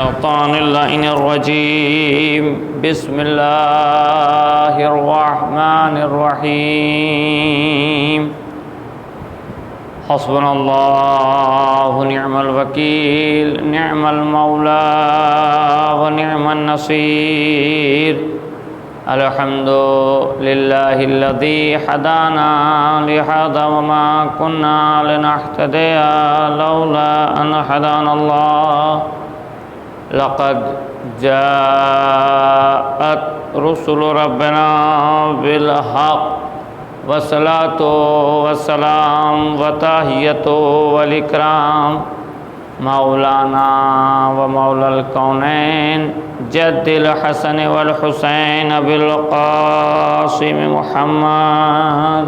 الشيطان اللعين الرجيم بسم الله الرحمن الرحيم حسبنا الله ونعم الوكيل نعم المولى ونعم النصير الحمد لله الذي هدانا لهذا وما كنا لنهتدي لولا أن هدانا الله لقد جاءت رسل ربنا بالحق والصلاة والسلام وتحية والإكرام مولانا ومولا الكونين جد الحسن والحسين بالقاسم محمد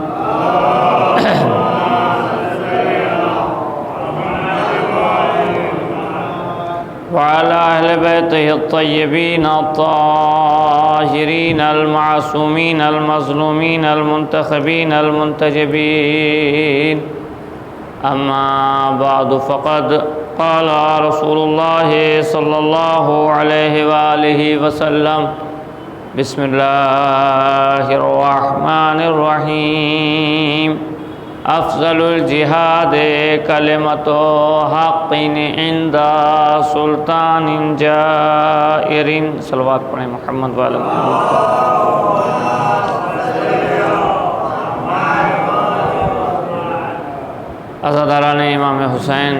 وعلى أهل بيته الطيبين الطاهرين المعصومين المظلومين المنتخبين المنتجبين أما بعد فقد قال رسول الله صلى الله عليه وآله وسلم بسم الله الرحمن الرحيم افضل الجہاد کلمۃ حق عند سلطان جائر صلوات پڑھیں محمد والے محمد. عزاداران امام حسین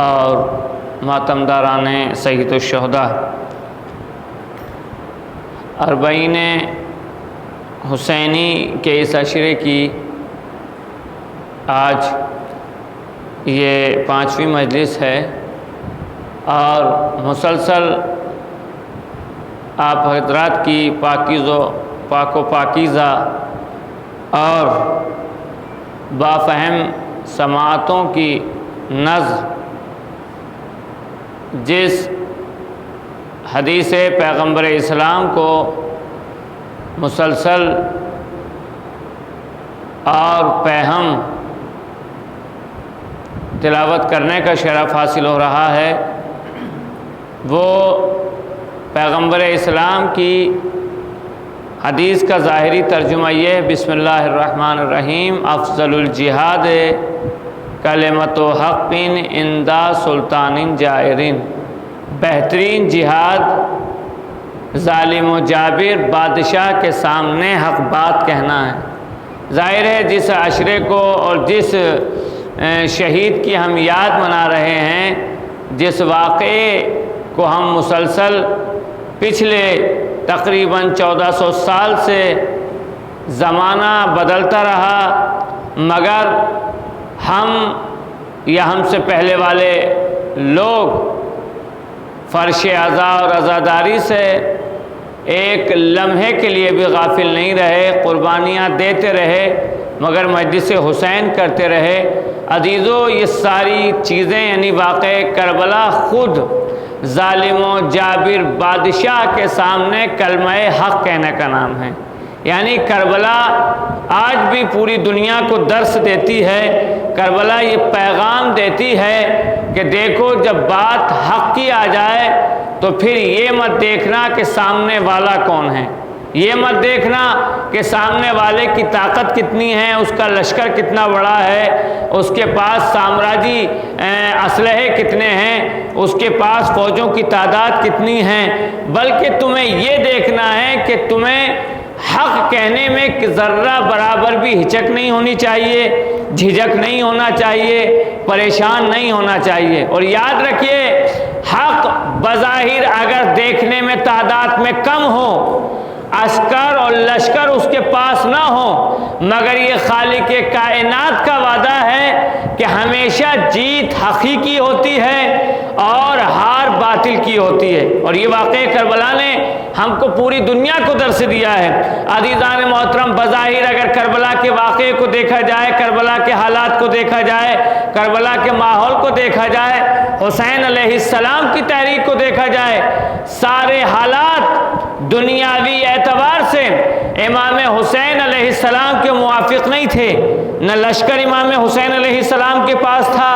اور ماتمداران سید الشہداء، اربعین حسینی کے اس عشرے کی آج یہ 5ویں مجلس ہے اور مسلسل آپ حضرات کی پاک و پاکیزہ اور بافہم سماعتوں کی نظم جس حدیث پیغمبر اسلام کو مسلسل اور پیہم تلاوت کرنے کا شرف حاصل ہو رہا ہے، وہ پیغمبر اسلام کی حدیث کا ظاہری ترجمہ یہ ہے بسم اللہ الرحمن الرحیم افضل الجہاد کلمۃ حق عند سلطان جائر، بہترین جہاد ظالم و جابر بادشاہ کے سامنے حق بات کہنا ہے. ظاہر ہے جس عشرے کو اور جس شہید کی ہم یاد منا رہے ہیں، جس واقعے کو ہم مسلسل پچھلے تقریباً 1400 سال سے زمانہ بدلتا رہا، مگر ہم یا ہم سے پہلے والے لوگ فرش عزا اور عزاداری سے ایک لمحے کے لیے بھی غافل نہیں رہے، قربانیاں دیتے رہے، مگر مجلس حسین کرتے رہے. عزیزو، یہ ساری چیزیں یعنی واقع کربلا خود ظالم و جابر بادشاہ کے سامنے کلمہ حق کہنے کا نام ہے. یعنی کربلا آج بھی پوری دنیا کو درس دیتی ہے، کربلا یہ پیغام دیتی ہے کہ دیکھو جب بات حق کی آ جائے تو پھر یہ مت دیکھنا کہ سامنے والا کون ہے، یہ مت دیکھنا کہ سامنے والے کی طاقت کتنی ہے، اس کا لشکر کتنا بڑا ہے، اس کے پاس سامراجی اسلحے کتنے ہیں، اس کے پاس فوجوں کی تعداد کتنی ہے، بلکہ تمہیں یہ دیکھنا ہے کہ تمہیں حق کہنے میں ذرہ برابر بھی ہچک نہیں ہونی چاہیے، جھجک نہیں ہونا چاہیے، پریشان نہیں ہونا چاہیے. اور یاد رکھیے، حق بظاہر اگر دیکھنے میں تعداد میں کم ہو، عسکر اور لشکر اس کے پاس نہ ہو، مگر یہ خالق کائنات کا وعدہ ہے کہ ہمیشہ جیت حقیقی ہوتی ہے اور ہار باطل کی ہوتی ہے. اور یہ واقعہ کربلا نے ہم کو پوری دنیا کو درس دیا ہے. عزیزان محترم، بظاہر اگر کربلا کے واقعے کو دیکھا جائے، کربلا کے حالات کو دیکھا جائے، کربلا کے ماحول کو دیکھا جائے، حسین علیہ السلام کی تحریک کو دیکھا جائے، سارے حالات دنیاوی اعتبار سے امام حسین علیہ السلام کے موافق نہیں تھے. نہ لشکر امام حسین علیہ السلام کے پاس تھا،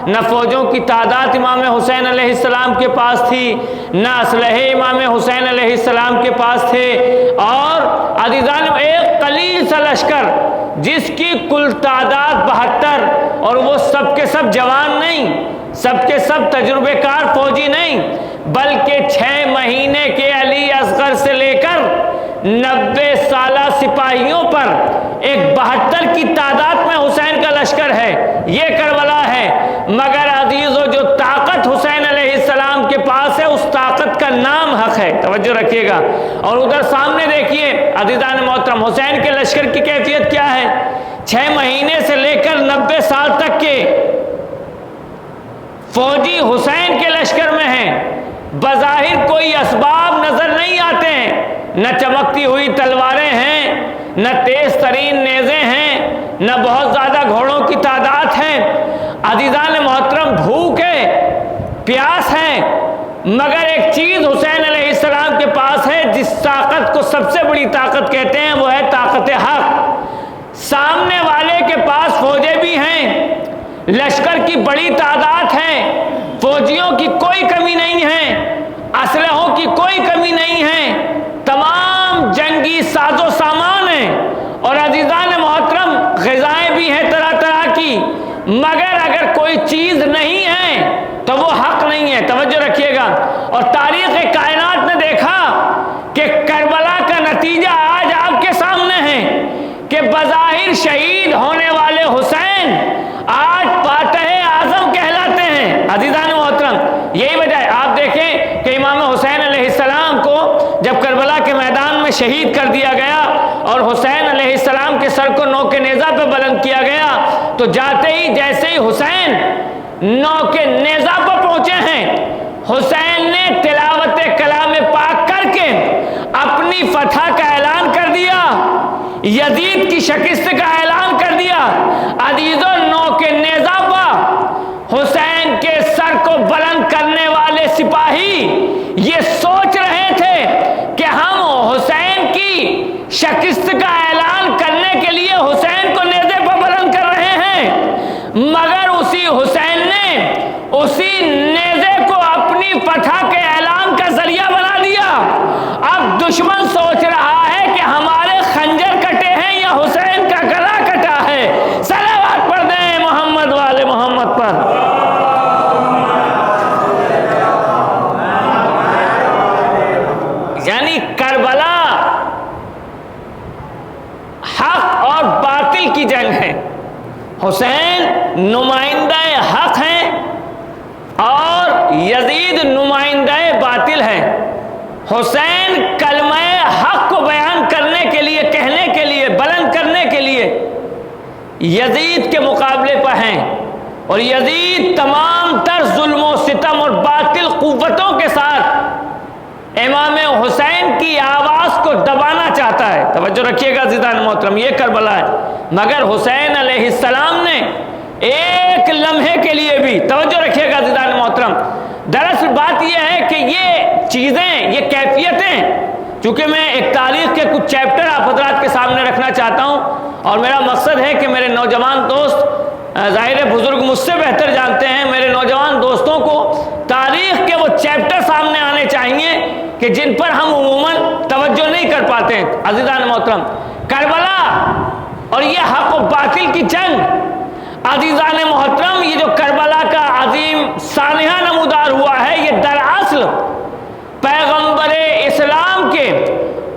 نہ فوجوں کی تعداد امام حسین علیہ السلام کے پاس تھی، نہ اسلحے امام حسین علیہ السلام کے پاس تھے، اور عزیزان ایک قلیل سا لشکر جس کی کل تعداد 72، اور وہ سب کے سب جوان نہیں، سب کے سب تجربے کار فوجی نہیں، بلکہ 6 مہینے کے علی اصغر سے لے کر 90 سالہ سپاہیوں پر ایک 72 کی تعداد میں حسین کا لشکر ہے، یہ کربلا ہے۔ مگر عزیزو جو طاقت حسین علیہ السلام کے پاس ہے اس طاقت کا نام حق ہے، توجہ رکھیے گا۔ اور ادھر سامنے دیکھیے عزیزان محترم حسین کے لشکر کی کیفیت کیا ہے، 6 مہینے سے لے کر 90 سال تک کے فوجی حسین کے لشکر میں ہیں، بظاہر کوئی اسباب نظر نہیں آتے ہیں، نہ چمکتی ہوئی تلواریں ہیں، نہ تیز ترین نیزے ہیں، نہ بہت زیادہ گھوڑوں کی تعداد ہے، عزیزان محترم بھوک ہے، پیاس ہے، مگر ایک چیز حسین علیہ السلام کے پاس ہے جس طاقت کو سب سے بڑی طاقت کہتے ہیں، وہ ہے طاقت حق۔ سامنے والے کے پاس فوجیں بھی ہیں، لشکر کی بڑی تعداد ہے، فوجیوں کی کوئی کمی نہیں ہے، اسلحوں کی کوئی کمی نہیں ہے، تمام جنگی ساز و سامان ہیں، اور عزیزان محترم غذائیں بھی ہیں طرح طرح کی، مگر اگر کوئی چیز نہیں ہے تو وہ حق نہیں ہے، توجہ رکھیے گا۔ اور تاریخ کائنات نے دیکھا کہ کربلا کا نتیجہ آج آپ کے سامنے ہے کہ بظاہر شہید ہونے والے حسین آج فاتح اعظم کہلاتے ہیں، عزیزان محترم۔ یہی وجہ ہے، آپ دیکھیں کہ امام حسین علیہ السلام کو جب کربلا کے میدان میں شہید کر دیا گیا اور حسین علیہ السلام کے سر کو نوک نیزہ پہ بلند کیا گیا، تو جاتے ہی جیسے ہی حسین نوک نیزہ پہ پہنچے ہیں، حسین نے تلاوت کلام پاک کر کے اپنی فتح کا اعلان کر دیا، یزید کی شکست کا اعلان کر دیا۔ عزیزو نوک نیزہ پہ حسین کے سر کو بلند کرنے والے سپاہی یہ سوچ رہے تھے کہ ہم حسین کی شکست کا اعلان کرنے کے لیے حسین کو نیزے پر بلند کر رہے ہیں، مگر اسی حسین نے اسی نیزے کو اپنی فتح کے اعلان کا ذریعہ بنا دیا۔ اب دشمن سوچ رہا ہے کہ ہمارے خنجر کٹے ہیں یا حسین کا گلا کٹا ہے۔ صلوات پڑھ دیں محمد والے محمد پر۔ یعنی کربلا حق اور باطل کی جنگ ہے، حسین نمائندہ حق ہیں اور یزید نمائندہ باطل ہے۔ حسین کلمہ حق کو بیان کرنے کے لیے، کہنے کے لیے، بلند کرنے کے لیے یزید کے مقابلے پر ہیں، اور یزید تمام تر ظلم و ستم اور باطل قوتوں کے ساتھ امام حسین کی آواز کو دبانا چاہتا ہے۔ توجہ رکھیے گا عزیزان محترم، یہ کربلا ہے، مگر حسین علیہ السلام نے ایک لمحے کے لیے بھی، توجہ رکھیے گا عزیزان محترم، دراصل بات یہ ہے کہ یہ چیزیں، یہ کیفیتیں، چونکہ میں ایک تاریخ کے کچھ چیپٹر آپ حضرات کے سامنے رکھنا چاہتا ہوں، اور میرا مقصد ہے کہ میرے نوجوان دوست، ظاہر بزرگ مجھ سے بہتر جانتے ہیں، میرے نوجوان دوستوں کو تاریخ کے وہ چیپٹر سامنے آنے چاہیے کہ جن پر ہم عموماً توجہ نہیں کر پاتے ہیں۔ عزیزان محترم، کربلا اور یہ حق و باطل کی جنگ، عزیزان محترم، یہ جو کربلا کا عظیم سانحہ نمودار ہوا ہے، یہ دراصل پیغمبر اسلام کے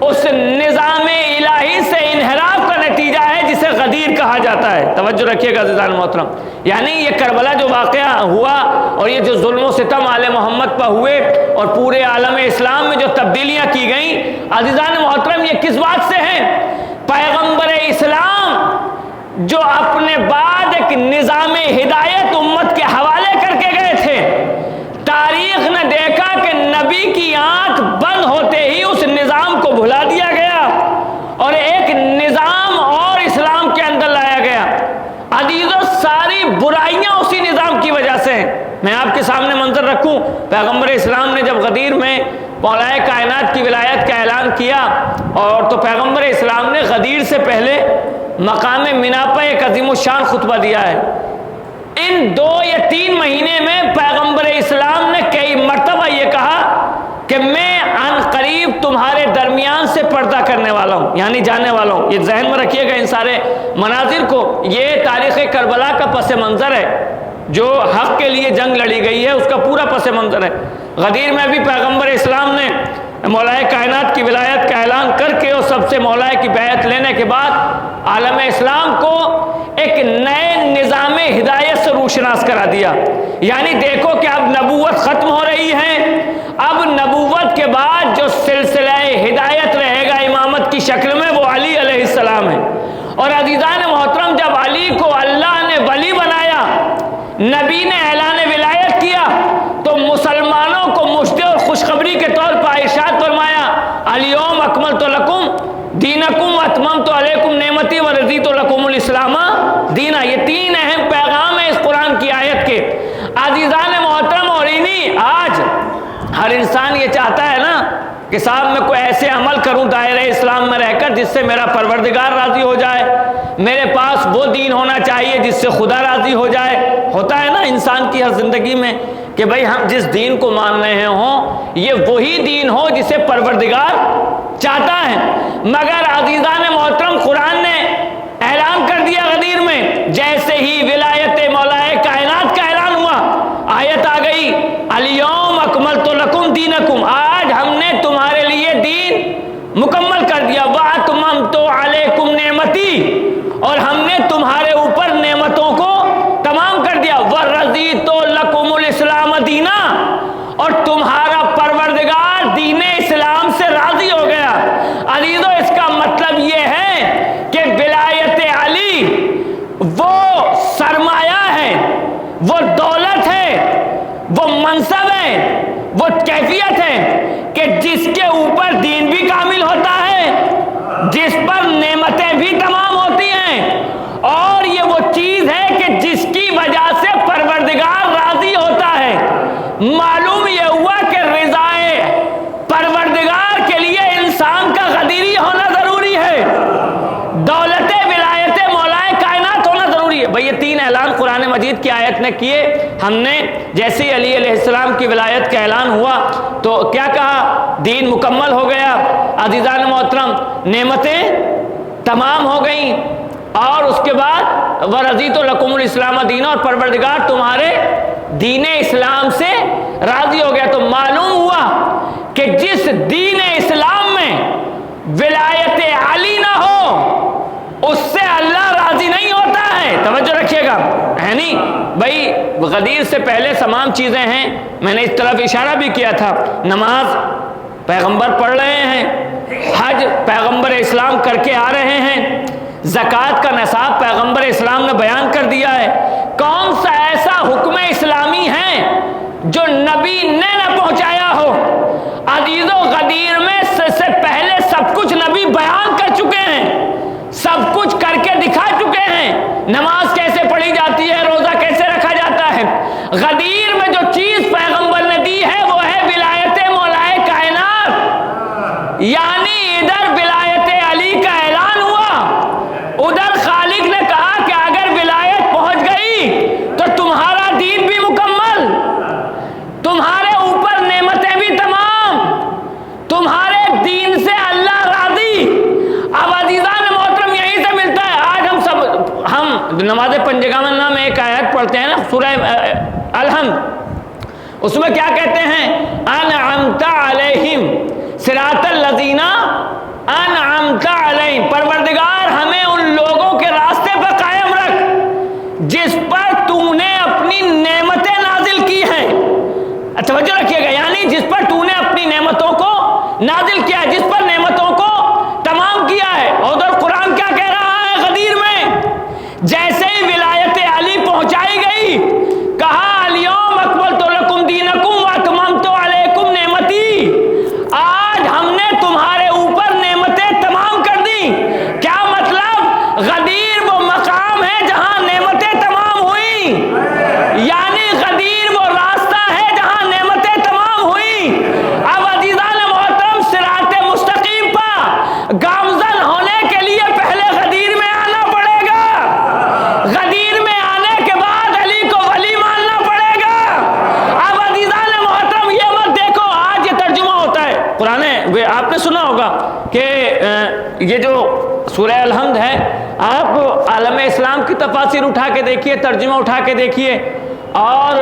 اس نظام الہی سے انحراف کا نتیجہ ہے جسے غدیر کہا جاتا ہے۔ توجہ رکھیے گا عزیزان محترم، یعنی یہ کربلا جو واقعہ ہوا اور یہ جو ظلم و ستم آل محمد پر ہوئے اور پورے عالم اسلام میں جو تبدیلیاں کی گئیں، عزیزان محترم، یہ کس بات سے ہیں؟ پیغمبر اسلام جو اپنے بعد ایک نظام ہدایت امت کے حوالے کر کے گئے تھے، تاریخ نے دیکھا کہ نبی کی آنکھ بند ہوتے ہی اس نظام کو بھلا دیا گیا اور ایک نظام اور اسلام کے اندر لایا گیا۔ عزیزو، ساری برائیاں اسی نظام کی وجہ سے ہیں۔ میں آپ کے سامنے منظر رکھوں، پیغمبر اسلام نے جب غدیر میں مولا کائنات کی ولایت کا اعلان کیا، اور تو پیغمبر اسلام نے غدیر سے پہلے مقام منا پر ایک عظیم الشان خطبہ دیا ہے۔ ان 2 یا 3 مہینے میں پیغمبر اسلام نے کئی مرتبہ یہ کہا کہ میں عن قریب تمہارے درمیان سے پردہ کرنے والا ہوں، یعنی جانے والا ہوں۔ یہ ذہن میں رکھیے گا ان سارے مناظر کو، یہ تاریخ کربلا کا پس منظر ہے، جو حق کے لیے جنگ لڑی گئی ہے اس کا پورا پس منظر ہے۔ غدیر میں بھی پیغمبر اسلام نے مولا کائنات کی ولایت کا اعلان کر کے اور سب سے مولا کی بیعت لینے کے بعد عالم اسلام کو ایک نئے نظام ہدایت سے روشناس کرا دیا۔ یعنی دیکھو کہ اب نبوت ختم ہو رہی ہے، اب نبوت کے بعد جو سلسلہ ہدایت رہے گا امامت کی شکل میں وہ علی علیہ السلام ہے۔ اور عزیزان محترم، جب علی کو اللہ نے ولی بنایا، نبی نے اعلان ولایت کیا، تو مسلمانوں کو مشتے اور خوشخبری کے طور پر ارشاد فرمایا الیوم اکملت لکم دینکم واتممت علیکم نعمتی ورضیت لکم الاسلام دینا۔ یہ تین اہم پیغام ہیں اس قرآن کی آیت کے۔ عزیزان محترم، اور انہیں آج ہر انسان یہ چاہتا ہے نا کہ صاحب میں کوئی ایسے عمل کروں دائرہ اسلام میں رہ کر جس سے میرا پروردگار راضی ہو جائے، میرے پاس وہ دین ہونا چاہیے جس سے خدا راضی ہو جائے۔ ہوتا ہے نا انسان کی ہر زندگی میں کہ بھئی ہم جس دین کو مان رہے ہوں یہ وہی دین ہو جسے پروردگار چاہتا ہے۔ مگر عزیزان محترم، قرآن نے اعلان کر دیا غدیر میں، جیسے ہی ولایت مولا کائنات کا اعلان ہوا، آیت آ گئی الیوم اکملت لکم دینکم، آج ہم نے تمہارے لیے دین مکمل کر دیا، واتممت علیکم نعمتی، اور ہم نے تمہارے اوپر نعمتوں کو تمام کر دیا، ورضیت لکم الاسلام دینا، اور تمہارا پروردگار دین اسلام سے راضی ہو گیا۔ عزیزو، اس کا مطلب یہ ہے کہ ولایت علی وہ سرمایہ ہے، وہ دولت ہے، وہ منصب ہے، وہ کیفیت ہے کہ جس کے اوپر دین بھی کامل ہوتا ہے، جس پر نعمتیں بھی تمام ہوتی ہیں، اور یہ وہ چیز ہے کہ جس کی وجہ سے پروردگار راضی ہوتا ہے۔ معلوم یہ ہوا کہ رضائے پروردگار کے لیے انسان کا غدیری ہونا ضروری ہے، دولت ولایت مولا کائنات ہونا ضروری ہے۔ بھئی یہ تین اعلان قرآن مجید کی آیت نے کیے۔ ہم نے جیسے ہی علی علیہ السلام کی ولایت کا اعلان ہوا تو کیا کہا؟ دین مکمل ہو گیا۔ عزیزان محترم، نعمتیں تمام ہو گئیں، اور اس کے بعد ورضیت لکم الاسلام دینا، اور پروردگار تمہارے دین اسلام سے راضی ہو گیا۔ تو معلوم ہوا کہ جس دین اسلام میں ولایت علی نہ ہو اس سے اللہ راضی نہیں ہوتا ہے۔ توجہ رکھیے گا، ہے نہیں بھائی؟ غدیر سے پہلے تمام چیزیں ہیں، میں نے اس طرف اشارہ بھی کیا تھا۔ نماز پیغمبر پڑھ رہے ہیں، حج پیغمبر اسلام کر کے آ رہے ہیں، زکوٰۃ کا نصاب پیغمبر اسلام نے بیان کر دیا ہے۔ کون سا ایسا حکم اسلامی ہے جو نبی نے نہ پہنچایا ہو؟ عزیزو، غدیر میں سے پہلے سب کچھ نبی بیان کر چکے ہیں، سب کچھ کر کے دکھا چکے ہیں۔ نماز کیسے پڑھی جاتی ہے، روزہ کیسے رکھا جاتا ہے۔ غدیر میں جو چیز پیغمبر نے دی ہے وہ ہے ولایت مولا کائنات، یعنی ادھر ولایت علی کا اعلان ہوا، ادھر خالق نے کہا کہ اگر ولایت پہنچ گئی تو تمہارا دین بھی مکمل، تمہارے اوپر نعمتیں بھی تمام، تمہارے دین سے اللہ راضی۔ اب عزیزان محترم، یہیں سے ملتا ہے۔ آج ہم نماز پنجگامہ میں ایک آیت پڑھتے ہیں نا، سورہ الحمد، اس میں کیا کہتے ہیں؟ انعمت علیہم صراط الذین انعمت علیہم، پروردگار ہمیں ان لوگوں کے راستے پر قائم رکھ جس پر تو نے اپنی نعمتیں نازل کی ہیں۔ توجہ رکھیے گا، یعنی جس پر تو نے اپنی نعمتوں کو نازل کیا ہے، جس پر نعمتوں کو تمام کیا ہے۔ اور ادھر قرآن کیا کہہ رہا ہے غدیر میں؟ جیسے ہی ولایت علی پہنچائی گئی، کہا الیوم اکملت لکم دینکم واتممت علیکم نعمتی، آج ہم نے تمہارے اوپر نعمتیں تمام کر دی۔ کیا مطلب؟ غدیر وہ مقام ہے جہاں نعمتیں تمام ہوئیں، یعنی غدیر وہ راستہ ہے جہاں نعمتیں تمام ہوئیں۔ اب عزیزان محترم، صراط مستقیم پر گامزن ہونے کے لیے پہلے غدیر میں آنا پڑے گا۔ غدیر یہ جو سورہ الحمد ہے، آپ عالم اسلام کی تفاسیر اٹھا کے دیکھیے، ترجمہ اٹھا کے دیکھیے، اور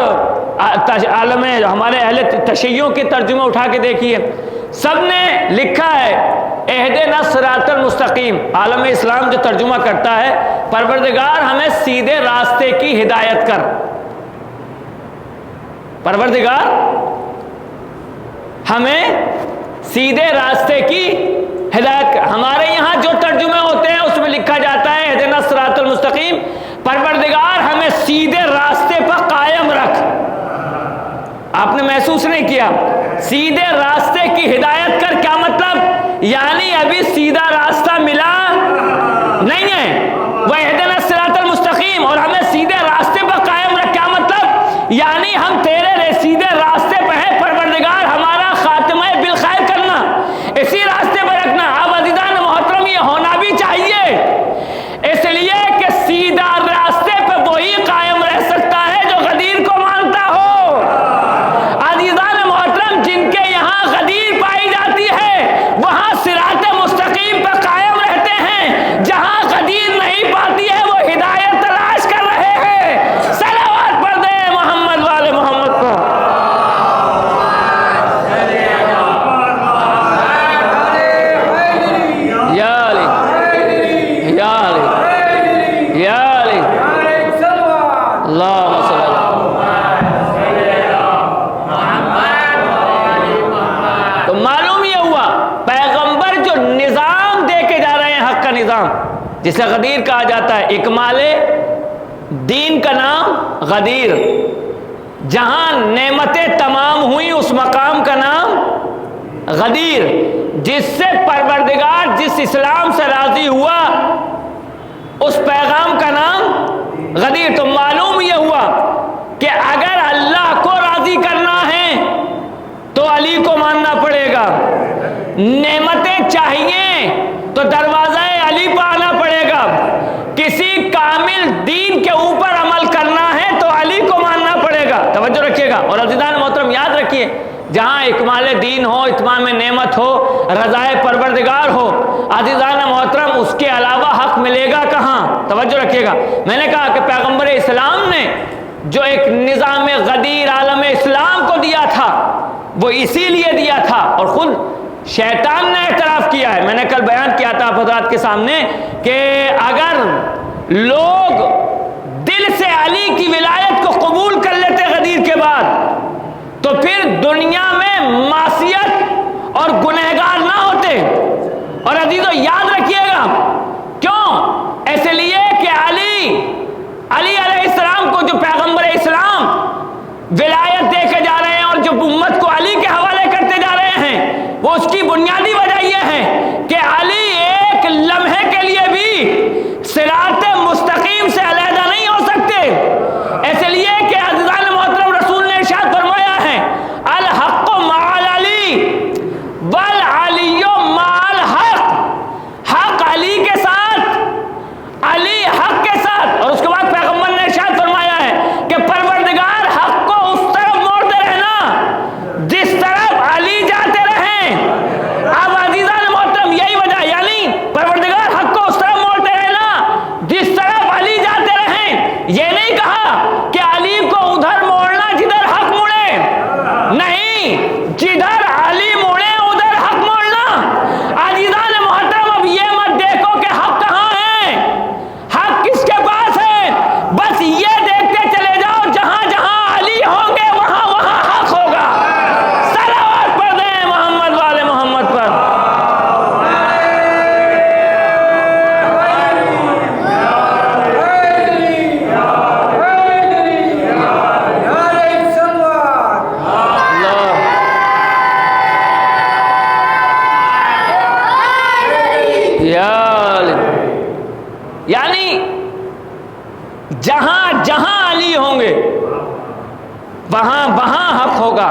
عالم ہمارے اہل تشیع کے ترجمہ اٹھا کے دیکھیے، سب نے لکھا ہے اہدنا الصراط المستقیم۔ عالم اسلام جو ترجمہ کرتا ہے، پروردگار ہمیں سیدھے راستے کی ہدایت کر، پروردگار ہمیں سیدھے راستے کی ہدایت کر۔ ہمارے یہاں جو ترجمے ہوتے ہیں اس میں لکھا جاتا ہے اہدنا الصراط المستقیم، پروردگار ہمیں سیدھے راستے پر قائم رکھ۔ آپ نے محسوس نہیں کیا؟ سیدھے راستے کی ہدایت کر، کیا مطلب؟ یعنی ابھی سیدھا راستہ ملا نہیں ہے، وہ اہدنا الصراط المستقیم، اور ہمیں سیدھے راستے پر قائم رکھ، کیا مطلب؟ یعنی ہم تیرے سیدھے راستے پہ ہیں، پروردگار ہمارا خاتمہ بالخیر کرنا، اسی راستے پر رکھنا۔ اب عزیزان محترم، یہ ہونا بھی چاہیے، اس لیے کہ سیدھا راستے پہ وہی قائم رہ سکتا ہے جو غدیر کو مانتا ہو۔ عزیزان محترم، جن کے یہاں غدیر پائی جاتی ہے وہاں صراط مستقیم پہ قائم رہتے ہیں، جہاں غدیر نہیں پاتی ہے وہ ہدایت تلاش کر رہے ہیں۔ صلوات پڑھ دیں محمد والے محمد کو۔ یا علی یا علی یا علی، اللہم صلی اللہ۔ تو معلوم یہ ہوا پیغمبر جو نظام دے کے جا رہے ہیں، حق کا نظام جسے غدیر کہا جاتا ہے، اکمال دین کا نام غدیر، جہاں نعمتیں تمام ہوئیں اس مقام کا نام غدیر، جس سے پروردگار جس اسلام سے راضی ہوا اس پیغام کا نام غدیر۔ تو معلوم یہ ہوا کہ اگر اللہ کو راضی کرنا ہے تو علی کو ماننا پڑے گا، نعمتیں چاہیے تو دروازہ علی پہ آنا پڑے گا، کسی کامل دین کے اوپر عمل کرنا ہے تو علی کو ماننا پڑے گا۔ توجہ رکھیے گا، اور عزیزان محترم یاد رکھیے، جہاں اکمال دین ہو، اتمام نعمت ہو، رضائے پروردگار ہو، عزیزان محترم اس کے علاوہ حق ملے گا کہاں؟ توجہ رکھیے گا، میں نے کہا کہ پیغمبر اسلام نے جو ایک نظام غدیر عالم اسلام کو دیا تھا وہ اسی لیے دیا تھا، اور خود شیطان نے اعتراف کیا ہے۔ میں نے کل بیان کیا تھا آپ حضرات کے سامنے کہ اگر لوگ دل سے علی کی ولایت کو قبول کر لیتے غدیر کے بعد تو پھر دنیا میں معصیت اور گنہگار نہ ہوتے۔ اور عزیزو یاد رکھیے گا، کیوں؟ اس لیے کہ علی علیہ السلام کو جو پیغمبر اسلام ولایت دے کے جا رہے ہیں اور جو امت کو علی کے حوالے کرتے جا رہے ہیں، وہ اس کی بنیادی وجہ یہ ہے کہ علی ایک لمحے کے لیے بھی صراط مستقیم سے علیحدہ نہیں ہو سکتے، اس لیے کہ عزیزان محترم رسول نے ارشاد فرمایا ہے الحق مع علی والعلی مع الحق، حق علی کے ساتھ، علی حق کے ساتھ۔ اور اس کے بعد پیغمبر نے ارشاد فرمایا ہے کہ پروردگار حق کو اس طرف موڑتے رہنا جس طرف علی جاتے رہیں۔ اب عزیزان محترم یہی وجہ، یعنی پروردگار حق کو اس طرف موڑتے رہنا جس طرف علی جاتے رہیں۔ یہ نہیں کہا کہ علی کو ادھر موڑنا جدھر حق مڑے، نہیں، جدھر علی مڑے ادھر حق موڑنا۔ عزیزان محترم اب یہ مت دیکھو کہ حق کہاں ہے، حق کس کے پاس ہے، بس یہ دیکھتے چلے جاؤ جہاں جہاں علی ہوں گے وہاں وہاں حق ہوگا۔ صلوات پڑھ دیں محمد والے محمد پر۔ یعنی جہاں جہاں علی ہوں گے وہاں وہاں حق ہوگا،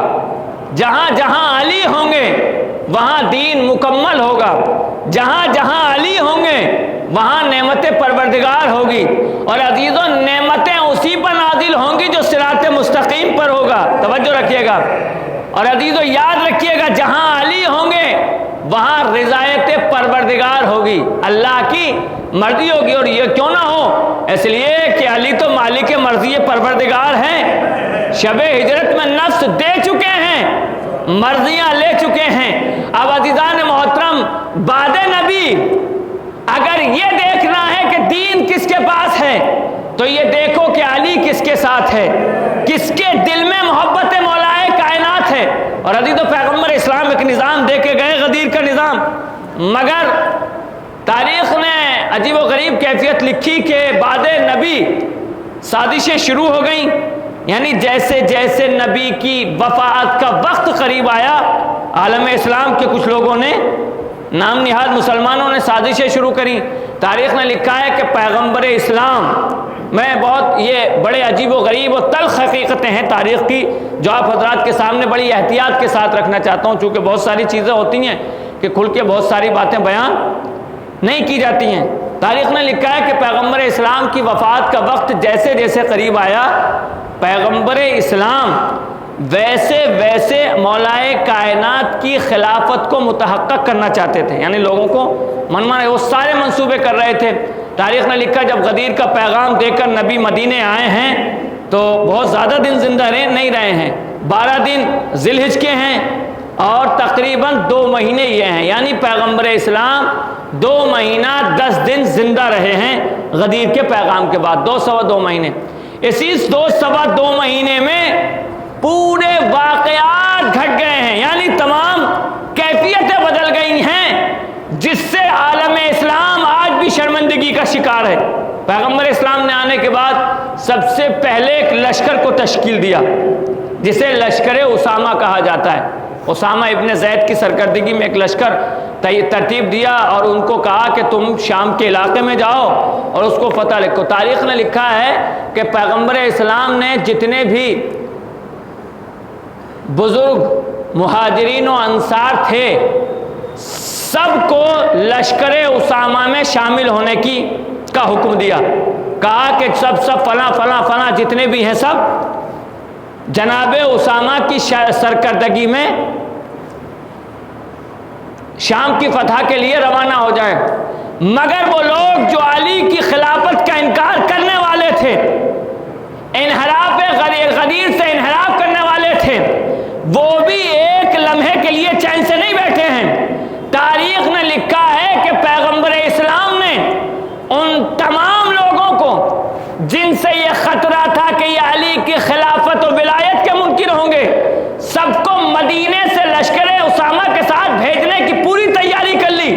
جہاں جہاں علی ہوں گے وہاں دین مکمل ہوگا، جہاں جہاں علی ہوں گے وہاں نعمت پروردگار ہوگی، اور عزیزوں نعمتیں اسی پر نازل ہوں گی جو صراط مستقیم پر ہوگا۔ توجہ رکھیے گا، اور عزیزوں یاد رکھیے گا جہاں علی ہوں گے وہاں رضایت پروردگار ہوگی، اللہ کی مرضی ہوگی۔ اور یہ کیوں نہ ہو؟ اس لیے کہ علی تو مالک مرضی پروردگار ہیں، شب ہجرت میں نفس دے چکے ہیں، مرضیاں لے چکے ہیں۔ اب عزیزان محترم، بعد نبی اگر یہ دیکھنا ہے کہ دین کس کے پاس ہے تو یہ دیکھو کہ علی کس کے ساتھ ہے، کس کے دل میں محبت مولائے کائنات ہے۔ اور عزیز و پیغمبر اسلام ایک نظام دے کے گئے، غدیر کا نظام، مگر تاریخ نے عجیب و غریب کیفیت لکھی کہ بعد نبی سازشیں شروع ہو گئیں، یعنی جیسے جیسے نبی کی وفات کا وقت قریب آیا، عالم اسلام کے کچھ لوگوں نے، نام نہاد مسلمانوں نے سازشیں شروع کریں۔ تاریخ نے لکھا ہے کہ پیغمبر اسلام میں بہت یہ بڑے عجیب و غریب و تلخ حقیقتیں ہیں تاریخ کی، جو آپ حضرات کے سامنے بڑی احتیاط کے ساتھ رکھنا چاہتا ہوں، چونکہ بہت ساری چیزیں ہوتی ہیں کہ کھل کے بہت ساری باتیں بیان نہیں کی جاتی ہیں۔ تاریخ نے لکھا ہے کہ پیغمبر اسلام کی وفات کا وقت جیسے جیسے قریب آیا، پیغمبر اسلام ویسے ویسے مولائے کائنات کی خلافت کو متحقق کرنا چاہتے تھے، یعنی لوگوں کو منوانے، وہ سارے منصوبے کر رہے تھے۔ تاریخ نے لکھا جب غدیر کا پیغام دے کر نبی مدینے آئے ہیں تو بہت زیادہ دن زندہ نہیں رہے ہیں، 12 دن ذی الحجہ کے ہیں اور تقریباً 2 مہینے یہ ہیں، یعنی پیغمبر اسلام 2 مہینہ 10 دن زندہ رہے ہیں غدیر کے پیغام کے بعد، 2 سوا 2 مہینے۔ اسی 2 سوا 2 مہینے میں پورے واقعات گھٹ گئے ہیں، یعنی تمام کیفیتیں بدل گئی ہیں، جس سے عالم اسلام آج بھی شرمندگی کا شکار ہے۔ پیغمبر اسلام نے آنے کے بعد سب سے پہلے ایک لشکر کو تشکیل دیا، جسے لشکر اسامہ کہا جاتا ہے۔ اسامہ ابن زید کی سرکردگی میں ایک لشکر ترتیب دیا اور ان کو کہا کہ تم شام کے علاقے میں جاؤ اور اس کو فتح لکھو۔ تاریخ نے لکھا ہے کہ پیغمبر اسلام نے جتنے بھی بزرگ مہاجرین و انصار تھے سب کو لشکر اسامہ میں شامل ہونے کا حکم دیا، کہا کہ سب فلاں فلاں فلاں جتنے بھی ہیں سب جناب اسامہ کی سرکردگی میں شام کی فتح کے لیے روانہ ہو جائیں۔ مگر وہ لوگ جو علی کی خلافت کا انکار کرنے والے تھے، انحراف غدیر سے انحراف کرنے والے تھے، وہ بھی ایک لمحے کے لیے چین سے نہیں بیٹھے ہیں۔ تاریخ نے لکھا ہے کہ پیغمبر اسلام نے ان تمام لوگوں کو جن سے یہ خطرہ تھا کہ یہ علی کی خلافت و ولایت کے منکر ہوں گے، سب کو مدینے سے لشکر اسامہ کے ساتھ بھیجنے کی پوری تیاری کر لی۔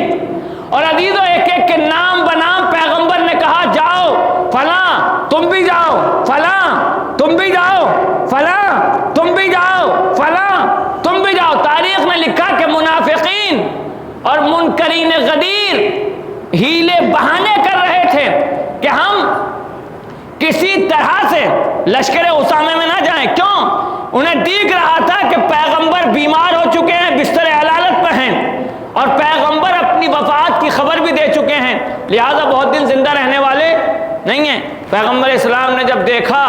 اور عزیزو ایک ایک کے نام بنام پیغمبر نے کہا جاؤ فلاں تم بھی جاؤ، فلاں تم بھی جاؤ، فلاں تم بھی جاؤ، فلاں تم بھی جاؤ۔ تاریخ نے لکھا کہ منافقین اور منکرین غدیر ہیلے بہانے کر رہے تھے کہ ہم کسی طرح سے لشکر اسامہ میں نہ جائیں۔ کیوں؟ انہیں دیکھ رہا تھا کہ پیغمبر بیمار ہو چکے ہیں، بستر علالت پر ہیں، اور پیغمبر اپنی وفات کی خبر بھی دے چکے ہیں، لہذا بہت دن زندہ رہنے والے نہیں ہیں۔ پیغمبر اسلام نے جب دیکھا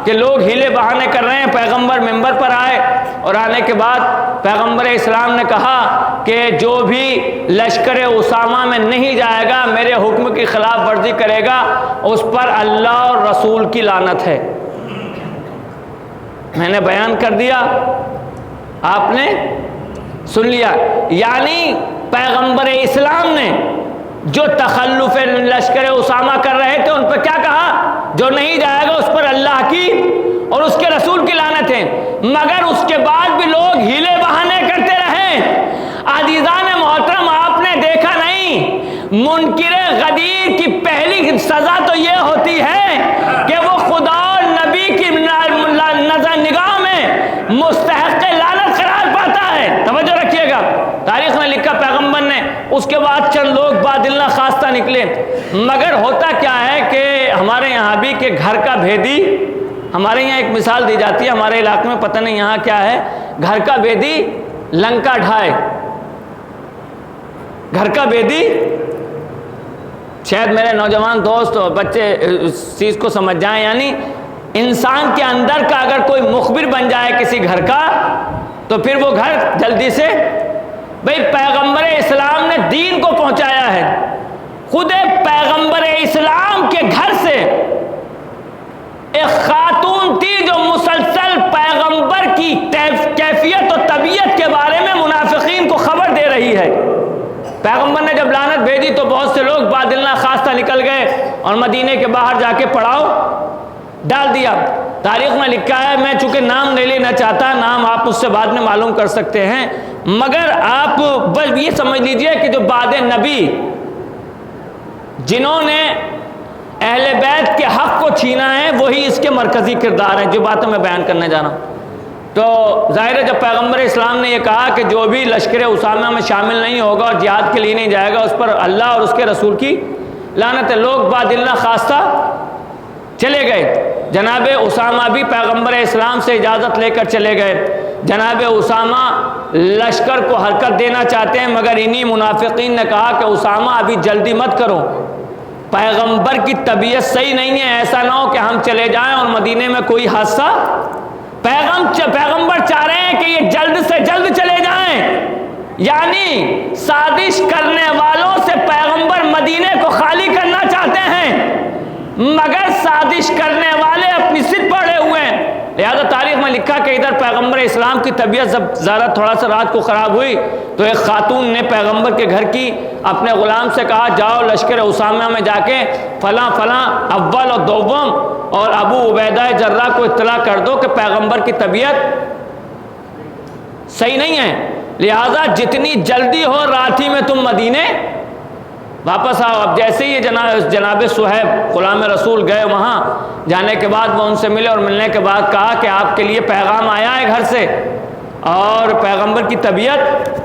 کہ لوگ ہیلے بہانے کر رہے ہیں، پیغمبر منبر پر آئے اور آنے کے بعد پیغمبر اسلام نے کہا کہ جو بھی لشکر اسامہ میں نہیں جائے گا، میرے حکم کی خلاف ورزی کرے گا، اس پر اللہ اور رسول کی لعنت ہے۔ میں نے بیان کر دیا، آپ نے سن لیا۔ یعنی پیغمبر اسلام نے جو تخلف لشکر اسامہ کر رہے تھے ان پر کیا کہا؟ جو نہیں جائے گا اس پر اللہ کی اور اس کے رسول کی لعنت ہے۔ مگر اس کے بعد بھی لوگ ہیلے بہانے کرتے رہے۔ عزیزان محترم، آپ نے دیکھا نہیں، منکر غدیر کی پہلی سزا تو یہ ہوتی ہے کہ وہ خدا اور نبی کی نظر نگاہ میں مستحق لعنت قرار پاتا ہے۔ توجہ رکھیے گا، تاریخ نے لکھا پیغمبر نے اس کے بعد چند لوگ بادل خواستہ نکلے۔ مگر ہوتا کیا ہے کہ ہمارے یہاں بھی کہ گھر کا بھیدی، ہمارے یہاں ایک مثال دی جاتی ہے، ہمارے علاقے میں پتہ نہیں یہاں کیا ہے، گھر کا بھیدی لنکا ڈھائے۔ گھر کا بھیدی، شاید میرے نوجوان دوست اور بچے اس چیز کو سمجھ جائیں، یعنی انسان کے اندر کا اگر کوئی مخبر بن جائے کسی گھر کا تو پھر وہ گھر جلدی سے بھئی پیغمبر اسلام نے دین کو پہنچایا ہے، خود پیغمبر اسلام کے گھر سے ایک خاتون تھی جو مسلسل پیغمبر کی کیفیت و طبیعت کے بارے میں منافقین کو خبر دے رہی ہے۔ پیغمبر نے جب لعنت بھیجی تو بہت سے لوگ بادل ناخواستہ نکل گئے اور مدینے کے باہر جا کے پڑاؤ ڈال دیا۔ تاریخ میں لکھا ہے، میں چونکہ نام نہیں لینا چاہتا، نام آپ مجھ سے بعد میں معلوم کر سکتے ہیں، مگر آپ بس یہ سمجھ لیجئے کہ جو بعد نبی جنہوں نے اہل بیت کے حق کو چھینا ہے وہی اس کے مرکزی کردار ہیں، جو باتیں میں بیان کرنے جا رہا ہوں۔ تو ظاہر ہے جب پیغمبر اسلام نے یہ کہا کہ جو بھی لشکر اسامہ میں شامل نہیں ہوگا اور جہاد کے لیے نہیں جائے گا اس پر اللہ اور اس کے رسول کی لعنت ہے، لوگ بادل ناخواستہ چلے گئے۔ جناب اسامہ بھی پیغمبر اسلام سے اجازت لے کر چلے گئے۔ جناب اسامہ لشکر کو حرکت دینا چاہتے ہیں، مگر انہی منافقین نے کہا کہ اسامہ ابھی جلدی مت کرو، پیغمبر کی طبیعت صحیح نہیں ہے، ایسا نہ ہو کہ ہم چلے جائیں اور مدینے میں کوئی حادثہ۔ پیغمبر چاہ رہے ہیں کہ یہ جلد سے جلد چلے جائیں، یعنی سازش کرنے والوں سے پیغمبر مدینے کو خالی کرنا چاہتے ہیں، مگر سازش کرنے والے اپنی ضد پڑے ہوئے ہیں۔ لہذا تاریخ میں لکھا کہ ادھر پیغمبر اسلام کی طبیعت جب ذرا تھوڑا سا رات کو خراب ہوئی تو ایک خاتون نے پیغمبر کے گھر کی اپنے غلام سے کہا، جاؤ لشکر اسامہ میں جا کے فلاں فلاں اول اور دوم اور ابو عبیدہ جرہ کو اطلاع کر دو کہ پیغمبر کی طبیعت صحیح نہیں ہے، لہذا جتنی جلدی ہو رات ہی میں تم مدینے واپس آؤ۔ اب جیسے ہی جناب صہیب غلام رسول گئے، وہاں جانے کے بعد وہ ان سے ملے اور ملنے کے بعد کہا کہ آپ کے لیے پیغام آیا ہے گھر سے اور پیغمبر کی طبیعت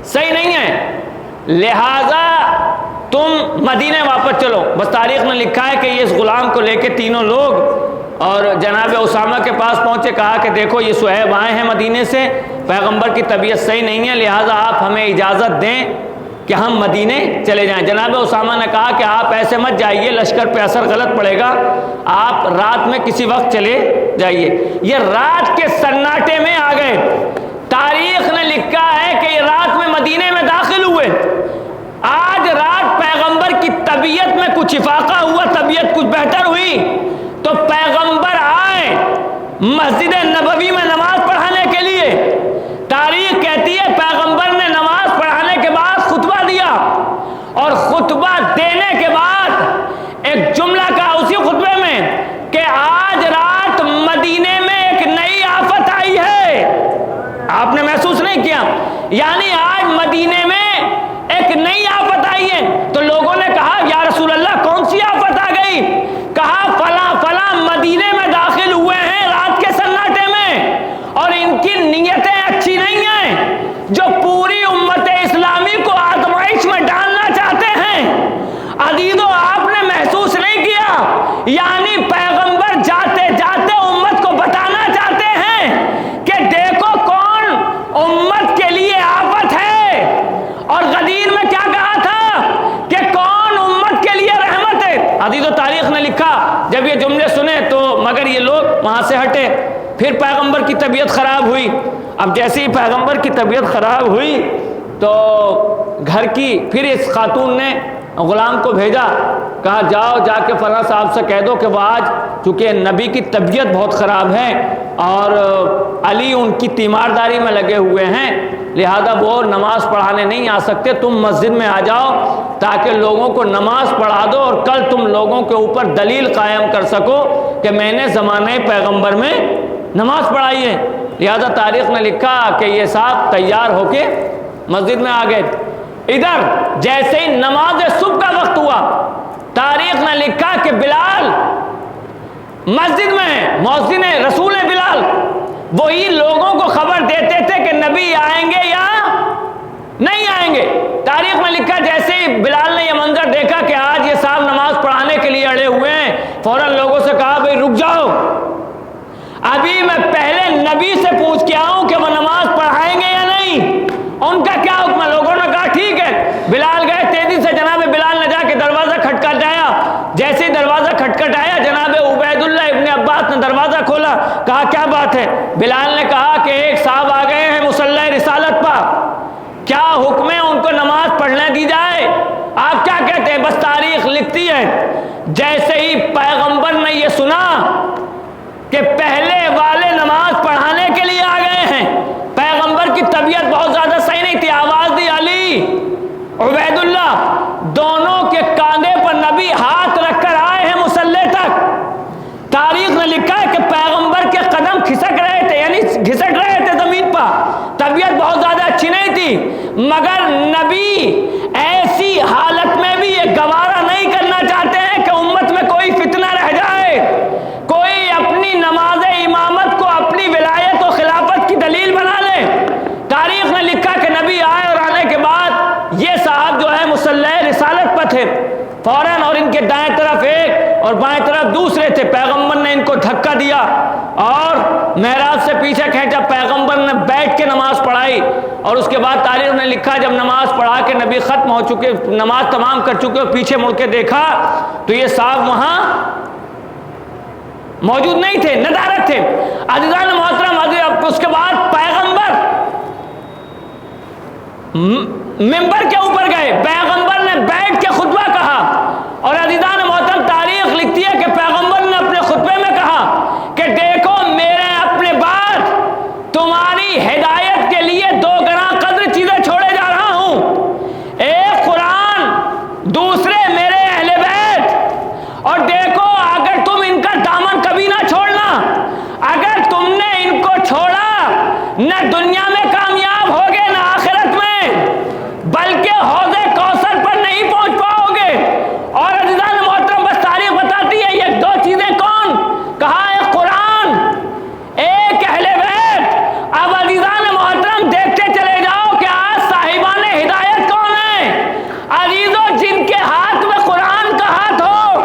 صحیح نہیں ہے، لہذا تم مدینے واپس چلو۔ بس تاریخ نے لکھا ہے کہ یہ اس غلام کو لے کے تینوں لوگ اور جناب اسامہ کے پاس پہنچے، کہا کہ دیکھو یہ صہیب آئے ہیں مدینے سے، پیغمبر کی طبیعت صحیح نہیں ہے، لہذا آپ ہمیں اجازت دیں کہ ہم مدینے چلے جائیں۔ جناب اسامہ نے کہا کہ آپ ایسے مت جائیے، لشکر پہ اثر غلط پڑے گا، آپ رات میں کسی وقت چلے جائیے۔ یہ رات کے سناٹے میں آ گئے۔ تاریخ نے لکھا ہے کہ یہ رات میں مدینے میں داخل ہوئے۔ آج رات پیغمبر کی طبیعت میں کچھ افاقہ ہوا، طبیعت کچھ بہتر ہوئی تو پیغمبر آئے مسجد نبوی میں نماز پڑھانے کے لیے۔ تاریخ کہتی ہے پیغمبر نے نماز پڑھانے کے بعد خطبہ دیا اور خطبہ دینے کے بعد ایک جملہ کہا اسی خطبے میں کہ آج رات مدینے میں ایک نئی آفت آئی ہے۔ آپ نے محسوس نہیں کیا؟ یعنی آج مدینے میں ایک نئی آفت آئی ہے۔ تو لوگوں نے کہا یا رسول اللہ کون سی آفت آ گئی؟ کہا فلاں فلاں مدینے میں داخل ہوئے ہیں رات کے سناٹے میں اور ان کی نیتیں اچھی نہیں ہیں، جو پوری امت اسلامی کو آزمائش میں ڈالنا چاہتے ہیں۔ عزیزو آپ نے محسوس نہیں کیا؟ یعنی پیغمبر جاتے جاتے امت کو بتانا چاہتے ہیں کہ دیکھو کون امت کے لیے آفت ہے، اور غدیر میں کیا کہا تھا کہ کون امت کے لیے رحمت ہے۔ عزیزو تاریخ نے لکھا جب یہ جملے سنے تو مگر یہ لوگ وہاں سے ہٹے۔ پھر پیغمبر کی طبیعت خراب ہوئی۔ اب جیسے ہی پیغمبر کی طبیعت خراب ہوئی تو گھر کی پھر اس خاتون نے غلام کو بھیجا، کہا جاؤ جا کے فلاں صاحب سے کہہ دو کہ وہ آج چونکہ نبی کی طبیعت بہت خراب ہے اور علی ان کی تیمارداری میں لگے ہوئے ہیں، لہذا وہ نماز پڑھانے نہیں آ سکتے، تم مسجد میں آ جاؤ تاکہ لوگوں کو نماز پڑھا دو اور کل تم لوگوں کے اوپر دلیل قائم کر سکو کہ میں نے زمانہ پیغمبر میں نماز پڑھائی ہے۔ لہذا تاریخ نے لکھا کہ یہ صاحب تیار ہو کے مسجد میں آ گئے۔ ادھر جیسے ہی نماز صبح کا وقت ہوا، تاریخ نے لکھا کہ بلال مسجد میں، مؤذن رسول بلال وہی لوگوں کو خبر دیتے تھے کہ نبی آئیں گے یا نہیں آئیں گے۔ تاریخ میں لکھا جیسے ہی بلال نے یہ منظر دیکھا کہ آج یہ صاحب نماز پڑھانے کے لیے اڑے ہوئے ہیں، فوراً لوگوں سے کہا بھئی رک جاؤ، ابھی میں پہلے نبی سے پوچھ کے آؤں کہ وہ نماز پڑھائیں گے یا نہیں، ان کا کیا حکم ہے۔ لوگوں نے کہا ٹھیک ہے۔ بلال گئے تیزی سے، جناب بلال نے جا کے دروازہ کھٹکھٹایا۔ جیسے ہی دروازہ کھٹکھٹایا جناب عبید اللہ ابن عباس نے دروازہ کھولا، کہا کیا بات ہے؟ بلال نے کہا کہ ایک صاحب آ گئے ہیں مصلی رسالت پر، کیا حکم ہے ان کو نماز پڑھنے دی جائے؟ آپ کیا کہتے ہیں؟ بس تاریخ لکھتی ہے جیسے ہی پیغمبر نے یہ سنا کہ پہلے والے نماز پڑھانے کے لیے آ گئے ہیں، پیغمبر کی طبیعت بہت زیادہ صحیح نہیں تھی، آواز دی علی عبید اللہ، دونوں کے کاندھے پر نبی ہاتھ رکھ کر آئے ہیں مصلی تک۔ تاریخ نے لکھا ہے کہ پیغمبر کے قدم کھسک رہے تھے، یعنی گھسٹ رہے تھے زمین پر، طبیعت بہت زیادہ اچھی نہیں تھی، مگر نبی ایسی حالت میں بھی یہ گوارا نہیں کرنا چاہتے ہیں کہ امت میں کوئی فتنہ رہ جائے، کوئی اپنی نماز امامت کو اپنی ولایت و خلافت کی دلیل بنا لے۔ تاریخ نے لکھا کہ نبی آئے اور آنے کے بعد یہ صاحب جو ہے مصلی رسالت پر تھے فوراً، اور ان کے دائیں طرف ایک اور بائیں طرف دوسرے تھے، پیغمبر نے ان کو دھکا دیا اور محراب سے پیچھے کھینچا، پیغمبر نے بیٹھ کے نماز پڑھائی، اور اس کے بعد تاریخ نے لکھا جب نماز پڑھا کے نبی ختم ہو چکے، نماز تمام کر چکے اور پیچھے مڑ کے دیکھا تو یہ صاحب وہاں موجود نہیں تھے، ندارت تھے۔ عزیزان محترم، اس کے بعد پیغمبر ممبر کے اوپر گئے، پیغمبر نے بیٹھ کے خطبہ کہا، اور عزیزان محترم تاریخ لکھتی ہے کہ پیغمبر نے اپنے خطبے میں کہا کہ دیکھو میرے اپنے بعد تمہاری ہدایت کے لیے دو گنا قدر چیزیں چھوڑے جا رہا ہوں، ایک قرآن، دوسرے میرے اہل بیت، اور دیکھو اگر تم ان کا دامن کبھی نہ چھوڑنا، اگر تم نے ان کو چھوڑا نہ دنیا میں کامیاب ہوگے نہ آخرت میں، بلکہ حوض کوثر پر نہیں پہنچ پاؤ گے۔ اور عزیزان محترم بس تاریخ بتاتی ہے یہ دو چیزیں کون؟ کہا ایک قرآن، ایک اہل بیت۔ اب عزیزان محترم دیکھتے چلے جاؤ کہ آج صاحبان ہدایت کون ہیں؟ عزیزوں جن کے ہاتھ میں قرآن کا ہاتھ ہو،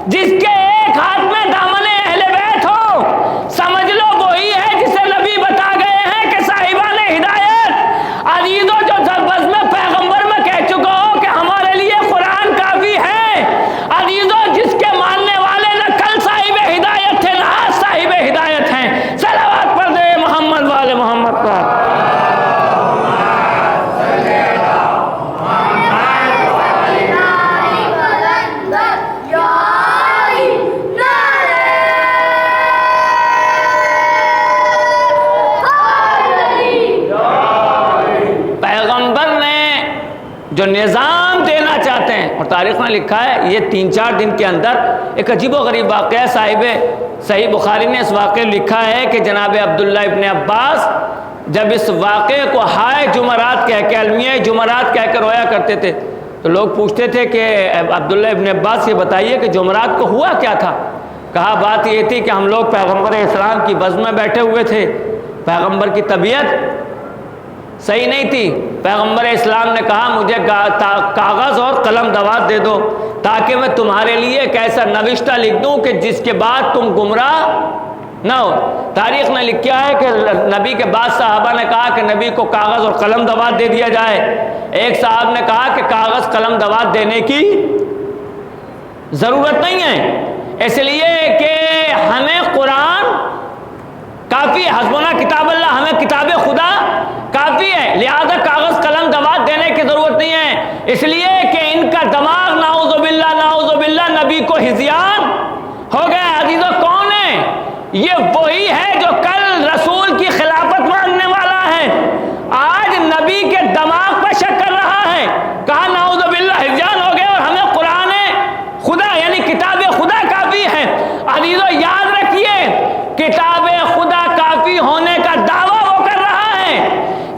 جس کے ایک ہاتھ میں دامن اہل بیت ہو، سمجھ لو وہی ہے جسے نبی بتا گئے ہیں کہ صاحبان ہدایت۔ عزیزوں جو بزم پیغمبر میں کہہ چکا ہو کہ ہمارے لیے قرآن کافی ہے، عزیزوں جس کے ماننے والے نہ کل صاحب ہدایت تھے نہ آج صاحب ہدایت ہیں، صلوات پڑھ دے محمد والے محمد پر۔ جو نظام دینا چاہتے ہیں، اور تاریخ نے لکھا ہے یہ 3-4 دن کے اندر ایک عجیب و غریب واقعہ، صاحب صحیح بخاری نے اس واقعے لکھا ہے کہ جناب عبداللہ ابن عباس جب اس واقعے کو ہائے جمعرات کہہ کے، المیہ جمعرات کہہ کے رویا کرتے تھے، تو لوگ پوچھتے تھے کہ عبداللہ ابن عباس یہ بتائیے کہ جمعرات کو ہوا کیا تھا؟ کہا بات یہ تھی کہ ہم لوگ پیغمبر اسلام کی بزم میں بیٹھے ہوئے تھے، پیغمبر کی طبیعت صحیح نہیں تھی، پیغمبر اسلام نے کہا مجھے کاغذ اور قلم دوات دے دو تاکہ میں تمہارے لیے ایک ایسا نوشتہ لکھ دوں کہ جس کے بعد تم گمراہ نہ ہو۔ تاریخ نے لکھا ہے کہ نبی کے بعد صحابہ نے کہا کہ نبی کو کاغذ اور قلم دوات دے دیا جائے، ایک صاحب نے کہا کہ کاغذ قلم دوات دینے کی ضرورت نہیں ہے، اس لیے کہ ہمیں قرآن کافی، حسبنا کتاب اللہ، ہمیں کتاب خدا کافی ہے، لہذا کاغذ قلم دوات دینے کی ضرورت نہیں ہے، اس لیے کہ ان کا دماغ نعوذ باللہ نبی کو ہذیان ہو گیا۔ عزیزوں کون ہے یہ؟ وہی ہے جو کل رسول کی خلافت مانگنے والا ہے، آج نبی کے دماغ پر شک کر رہا ہے، کہا نعوذ باللہ ہذیان ہو گئے اور ہمیں قرآن خدا یعنی کتاب خدا کافی ہے۔ عزیزوں یاد رکھیے کتاب خدا کافی ہونے کا دعویٰ وہ کر رہا ہے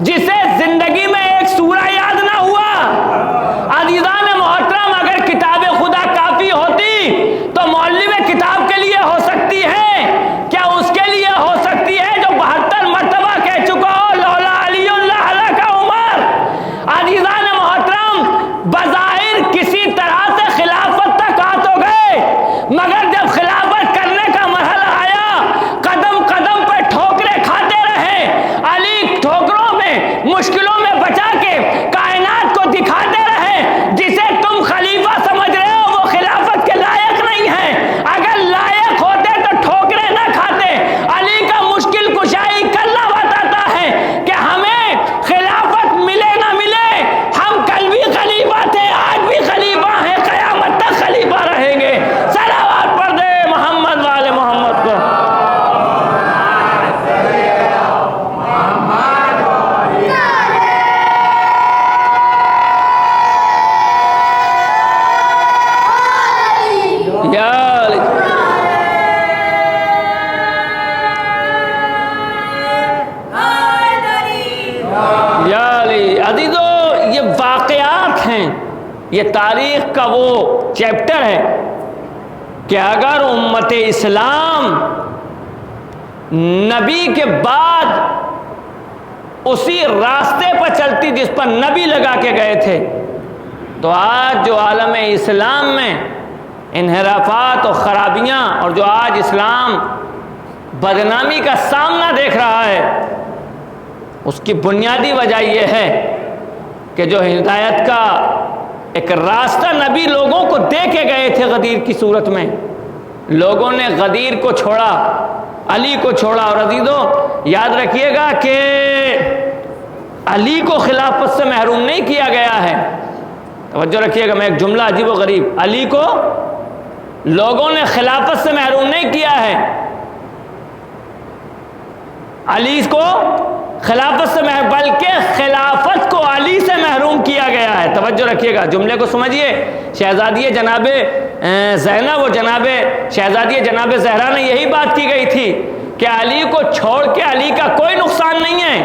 جسے زندگی میں ایک سورہ یاد نہ ہوا۔ عزیزان محترم اگر کتاب خدا کافی ہوتی تو مولوی کتاب کے لیے ہو سکتی ہے، کیا اس کے لیے ہو سکتی ہے جو 72 مرتبہ کہہ چکا ہو لولا یہ تاریخ کا وہ چیپٹر ہے کہ اگر امت اسلام نبی کے بعد اسی راستے پر چلتی جس پر نبی لگا کے گئے تھے تو آج جو عالم اسلام میں انحرافات اور خرابیاں اور جو آج اسلام بدنامی کا سامنا دیکھ رہا ہے اس کی بنیادی وجہ یہ ہے کہ جو ہدایت کا ایک راستہ نبی لوگوں کو دے کے گئے تھے غدیر کی صورت میں، لوگوں نے غدیر کو چھوڑا، علی کو چھوڑا۔ اور عزیزو یاد رکھیے گا کہ علی کو خلافت سے محروم نہیں کیا گیا ہے، توجہ رکھیے گا، میں ایک جملہ عجیب و غریب، علی کو لوگوں نے خلافت سے محروم نہیں کیا ہے، علی کو خلافت سے محروم، بلکہ خلافت کو علی سے محروم کیا گیا ہے۔ توجہ رکھیے گا، جملے کو سمجھیے۔ شہزادی جناب زینب و جناب شہزادی جناب زہرا نے یہی بات کی گئی تھی کہ علی کو چھوڑ کے علی کا کوئی نقصان نہیں ہے،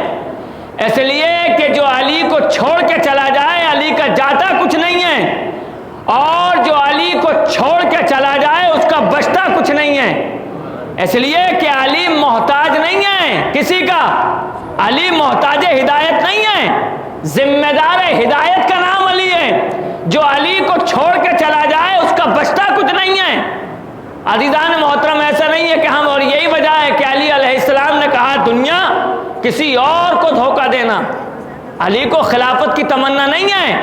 اس لیے کہ جو علی کو چھوڑ کے چلا جائے علی کا جاتا کچھ نہیں ہے، اور جو علی کو چھوڑ کے چلا جائے اس کا بچتا کچھ نہیں ہے، اس لیے کہ علی محتاج نہیں ہے کسی کا، علی محتاج ہدایت نہیں ہے، ذمہ دار ہدایت کا نام علی ہے۔ جو علی کو چھوڑ کے چلا جائے اس کا بچتا کچھ نہیں ہے۔ عزیزان محترم، ایسا نہیں ہے کہ ہم، اور یہی وجہ ہے کہ علی علیہ السلام نے کہا دنیا کسی اور کو دھوکہ دینا، علی کو خلافت کی تمنا نہیں ہے،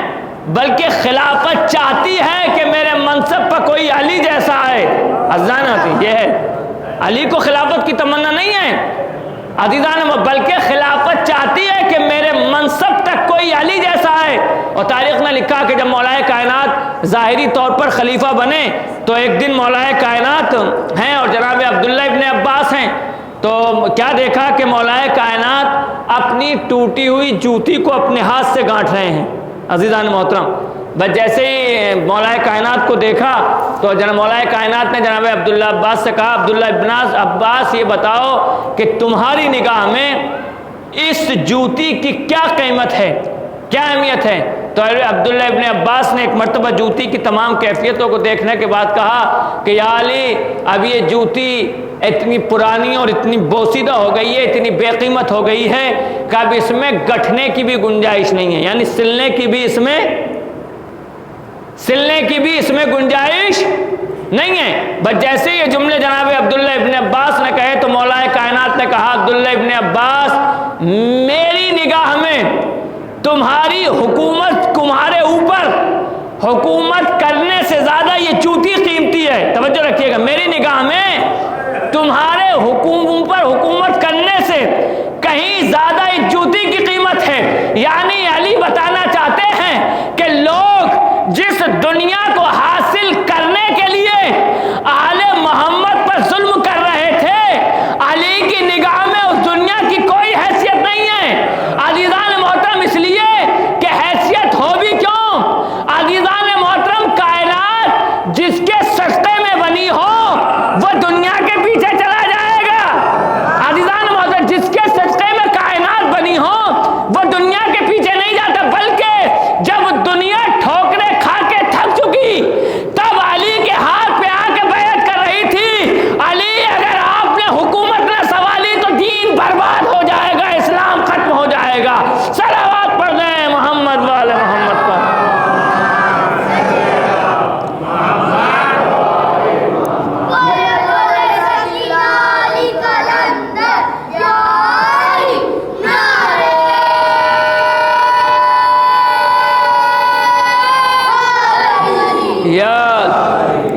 بلکہ خلافت چاہتی ہے کہ میرے منصب پر کوئی علی جیسا آئے۔ عزیزان آتی یہ ہے، علی کو خلافت کی تمنا نہیں ہے عزیزان، بلکہ خلافت چاہتی ہے کہ میرے منصب تک کوئی علی جیسا آئے۔ اور تاریخ نے لکھا کہ جب مولا کائنات ظاہری طور پر خلیفہ بنے تو ایک دن مولا کائنات ہیں اور جناب عبداللہ ابن عباس ہیں، تو کیا دیکھا کہ مولا کائنات اپنی ٹوٹی ہوئی جوتی کو اپنے ہاتھ سے گانٹھ رہے ہیں۔ عزیزان محترم، بس جیسے ہی مولا کائنات کو دیکھا تو جناب مولا کائنات نے جناب عبداللہ عباس سے کہا، عبداللہ ابن عباس یہ بتاؤ کہ تمہاری نگاہ میں اس جوتی کی کیا قیمت ہے، کیا اہمیت ہے؟ تو عبداللہ ابن عباس نے ایک مرتبہ جوتی کی تمام کیفیتوں کو دیکھنے کے بعد کہا کہ یا علی، اب یہ جوتی اتنی پرانی اور اتنی بوسیدہ ہو گئی ہے، اتنی بے قیمت ہو گئی ہے کہ اب اس میں گٹھنے کی بھی گنجائش نہیں ہے، یعنی سلنے کی بھی اس میں گنجائش نہیں ہے۔ بس جیسے یہ جملے جناب عبداللہ ابن عباس نے کہے تو مولا کائنات نے کہا، عبداللہ ابن عباس، میری نگاہ میں تمہاری حکومت، تمہارے اوپر حکومت کرنے سے زیادہ یہ جوتی قیمتی ہے۔ توجہ رکھیے گا، میری نگاہ میں تمہارے اوپر حکومت کرنے سے کہیں زیادہ اس جوتی کی قیمت ہے۔ یعنی علی بتانا چاہتے ہیں کہ لوگ جس دنیا کو حاصل کرنے کے لیے آل محمد پر ظلم کر رہے تھے، علی کی نگاہ میں اس دنیا کی کوئی حیثیت نہیں ہے۔ عزیزان محترم، اس لیے کہ حیثیت ہو بھی کیوں، عزیزان محترم، کائنات جس کے سستے میں بنی ہو وہ دنیا کے پیچھے چلا جائے گا۔ عزیزان محترم، جس کے سستے میں کائنات بنی ہو وہ دنیا کے پیچھے نہیں جاتا، بلکہ جب دنیا ٹھوکرے کھا کے تھک چکی تب علی کے ہاتھ پہ آ کے بیعت کر رہی تھی، علی اگر آپ نے حکومت نہ سنبھالی تو دین برباد ہو جائے گا، اسلام ختم ہو جائے گا۔ صلوات پڑھ دیں محمد والے محمد پر۔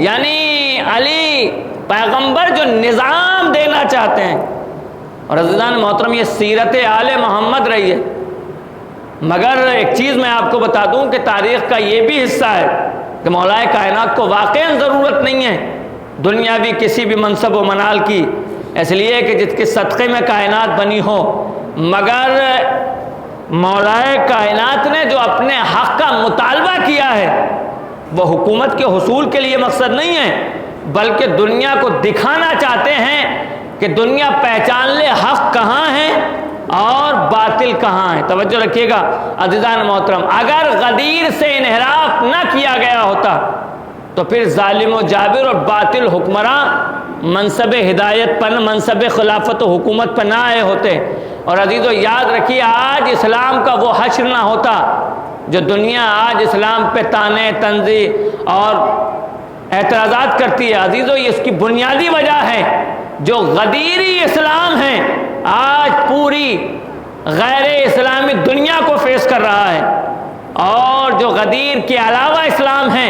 یعنی علی پیغمبر جو نظام دینا چاہتے ہیں، اور عزیزان محترم یہ سیرت آل محمد رہی ہے۔ مگر ایک چیز میں آپ کو بتا دوں کہ تاریخ کا یہ بھی حصہ ہے کہ مولا کائنات کو واقعاً ضرورت نہیں ہے دنیاوی کسی بھی منصب و منال کی، اس لیے کہ جس کے صدقے میں کائنات بنی ہو، مگر مولا کائنات نے جو اپنے حق کا مطالبہ کیا ہے وہ حکومت کے حصول کے لیے مقصد نہیں ہے، بلکہ دنیا کو دکھانا چاہتے ہیں کہ دنیا پہچان لے حق کہاں ہے اور باطل کہاں ہے۔ توجہ رکھیے گا عزیزان محترم، اگر غدیر سے انحراف نہ کیا گیا ہوتا تو پھر ظالم و جابر اور باطل حکمراں منصب ہدایت پر، منصب خلافت و حکومت پر نہ آئے ہوتے۔ اور عزیزو یاد رکھیے، آج اسلام کا وہ حشر نہ ہوتا جو دنیا آج اسلام پہ طعنے تنزیہ اور اعتراضات کرتی ہے۔ عزیزو یہ اس کی بنیادی وجہ ہے جو غدیری اسلام ہے، آج پوری غیر اسلامی دنیا کو فیس کر رہا ہے، اور جو غدیر کے علاوہ اسلام ہے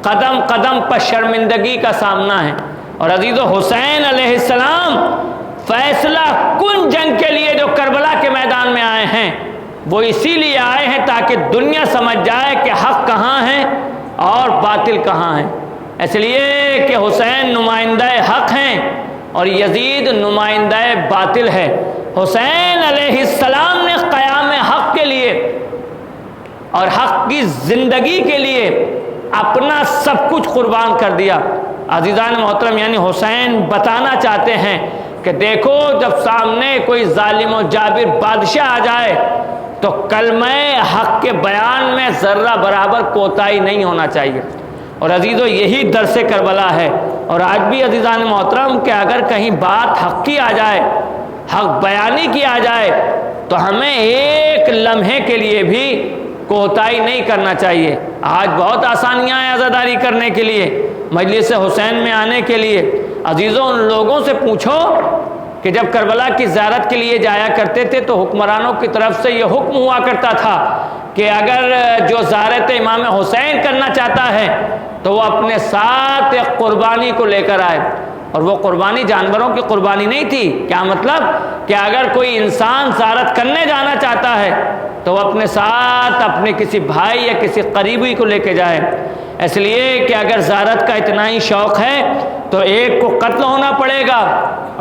قدم قدم پر شرمندگی کا سامنا ہے۔ اور عزیزو حسین علیہ السلام فیصلہ کن جنگ کے لیے جو کربلا کے میدان میں آئے ہیں، وہ اسی لیے آئے ہیں تاکہ دنیا سمجھ جائے کہ حق کہاں ہے اور باطل کہاں ہے۔ اس لیے کہ حسین نمائندہ حق ہیں اور یزید نمائندہ باطل ہے۔ حسین علیہ السلام نے قیام حق کے لیے اور حق کی زندگی کے لیے اپنا سب کچھ قربان کر دیا۔ عزیزان محترم، یعنی حسین بتانا چاہتے ہیں کہ دیکھو، جب سامنے کوئی ظالم و جابر بادشاہ آ جائے تو کلمہ حق کے بیان میں ذرہ برابر کوتاہی نہیں ہونا چاہیے۔ اور عزیزو یہی درس کربلا ہے۔ اور آج بھی عزیزان محترم کہ اگر کہیں بات حق کی آ جائے، حق بیانی کی آ جائے، تو ہمیں ایک لمحے کے لیے بھی کوتاہی نہیں کرنا چاہیے۔ آج بہت آسانیاں ہیں عزاداری کرنے کے لیے، مجلس حسین میں آنے کے لیے۔ عزیزوں ان لوگوں سے پوچھو کہ جب کربلا کی زیارت کے لیے جایا کرتے تھے تو حکمرانوں کی طرف سے یہ حکم ہوا کرتا تھا کہ اگر جو زیارت امام حسین کرنا چاہتا ہے تو وہ اپنے ساتھ ایک قربانی کو لے کر آئے۔ اور وہ قربانی جانوروں کی قربانی نہیں تھی۔ کیا مطلب؟ کہ اگر کوئی انسان زیارت کرنے جانا چاہتا ہے تو وہ اپنے ساتھ اپنے کسی بھائی یا کسی قریبی کو لے کے جائے، اس لیے کہ اگر زیارت کا اتنا ہی شوق ہے تو ایک کو قتل ہونا پڑے گا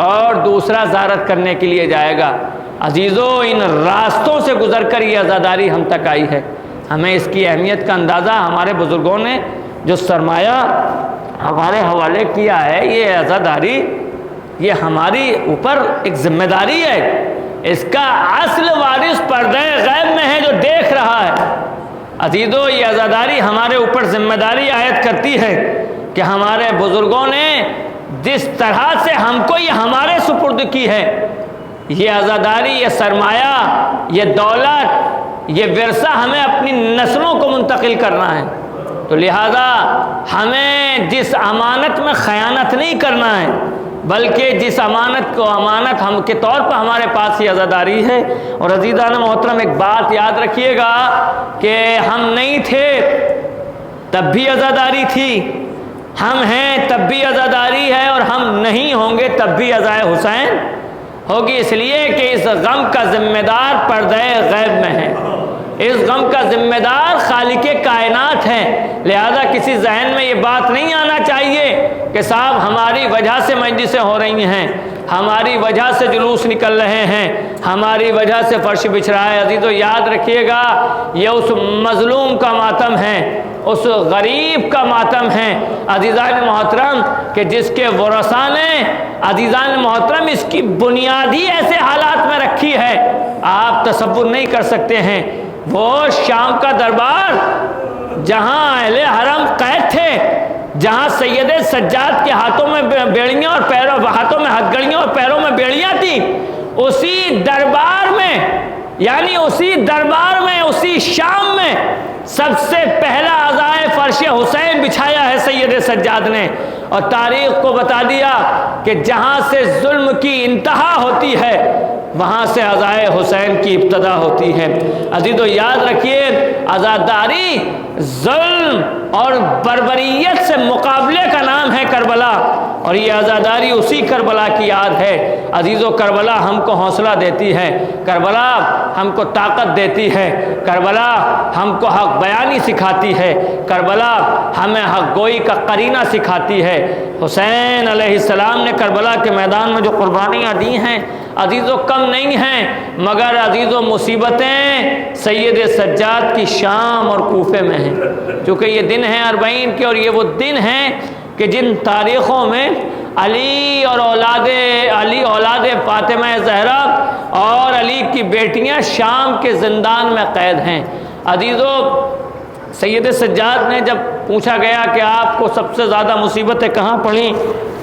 اور دوسرا زیارت کرنے کے لیے جائے گا۔ عزیزو ان راستوں سے گزر کر یہ عزاداری ہم تک آئی ہے۔ ہمیں اس کی اہمیت کا اندازہ ہمارے بزرگوں نے جو سرمایہ ہمارے حوالے کیا ہے، یہ عزاداری یہ ہماری اوپر ایک ذمہ داری ہے۔ اس کا اصل وارث پردہ غیب میں ہے جو دیکھ رہا ہے۔ عزیزو یہ عزاداری ہمارے اوپر ذمہ داری عائد کرتی ہے کہ ہمارے بزرگوں نے جس طرح سے ہم کو یہ ہمارے سپرد کی ہے، یہ عزاداری، یہ سرمایہ، یہ دولت، یہ ورثہ ہمیں اپنی نسلوں کو منتقل کرنا ہے۔ تو لہذا ہمیں جس امانت میں خیانت نہیں کرنا ہے، بلکہ جس امانت کو امانت ہم کے طور پر ہمارے پاس یہ عزاداری ہے۔ اور عزیزان محترم ایک بات یاد رکھیے گا کہ ہم نہیں تھے تب بھی عزاداری تھی، ہم ہیں تب بھی عزاداری ہے، اور ہم نہیں ہوں گے تب بھی عزائے حسین ہوگی، اس لیے کہ اس غم کا ذمہ دار پردہ غیب میں ہے، اس غم کا ذمہ دار خالق کائنات ہے۔ لہذا کسی ذہن میں یہ بات نہیں آنا چاہیے کہ صاحب ہماری وجہ سے مجلسیں ہو رہی ہیں، ہماری وجہ سے جلوس نکل رہے ہیں، ہماری وجہ سے فرش بچھ رہا ہے۔ عزیزو یاد رکھیے گا یہ اس مظلوم کا ماتم ہے، اس غریب کا ماتم ہے عزیزان محترم، کہ جس کے ورثاء نے عزیزان محترم اس کی بنیادی ایسے حالات میں رکھی ہے آپ تصور نہیں کر سکتے ہیں۔ وہ شام کا دربار جہاں اہل حرم قید تھے، جہاں سید سجاد کے ہاتھوں میں بیڑیاں اور ہاتھوں میں ہتھکڑیاں اور پیروں میں بیڑیاں تھیں، اسی دربار میں، یعنی اسی دربار میں، اسی شام میں سب سے پہلا عزائے فرش حسین بچھایا ہے سید سجاد نے، اور تاریخ کو بتا دیا کہ جہاں سے ظلم کی انتہا ہوتی ہے وہاں سے عزائے حسین کی ابتدا ہوتی ہے۔ عزیزو یاد رکھیے عزاداری ظلم اور بربریت سے مقابلے کا نام ہے کربلا، اور یہ عزاداری اسی کربلا کی یاد ہے۔ عزیزو کربلا ہم کو حوصلہ دیتی ہے، کربلا ہم کو طاقت دیتی ہے، کربلا ہم کو حق بیانی سکھاتی ہے، کربلا ہمیں حق گوئی کا قرینہ سکھاتی ہے۔ حسین علیہ السلام نے کربلا کے میدان میں جو قربانیاں دی ہیں عزیزو کم نہیں ہیں، مگر عزیزو مصیبتیں سید سجاد کی شام اور کوفے میں ہیں، چونکہ یہ دن ہیں 40 کے، اور یہ وہ دن ہیں کہ جن تاریخوں میں علی اور اولاد فاطمہ زہرا اور علی کی بیٹیاں شام کے زندان میں قید ہیں۔ عزیزو، سید سجاد نے جب پوچھا گیا کہ آپ کو سب سے زیادہ مصیبتیں کہاں پڑیں،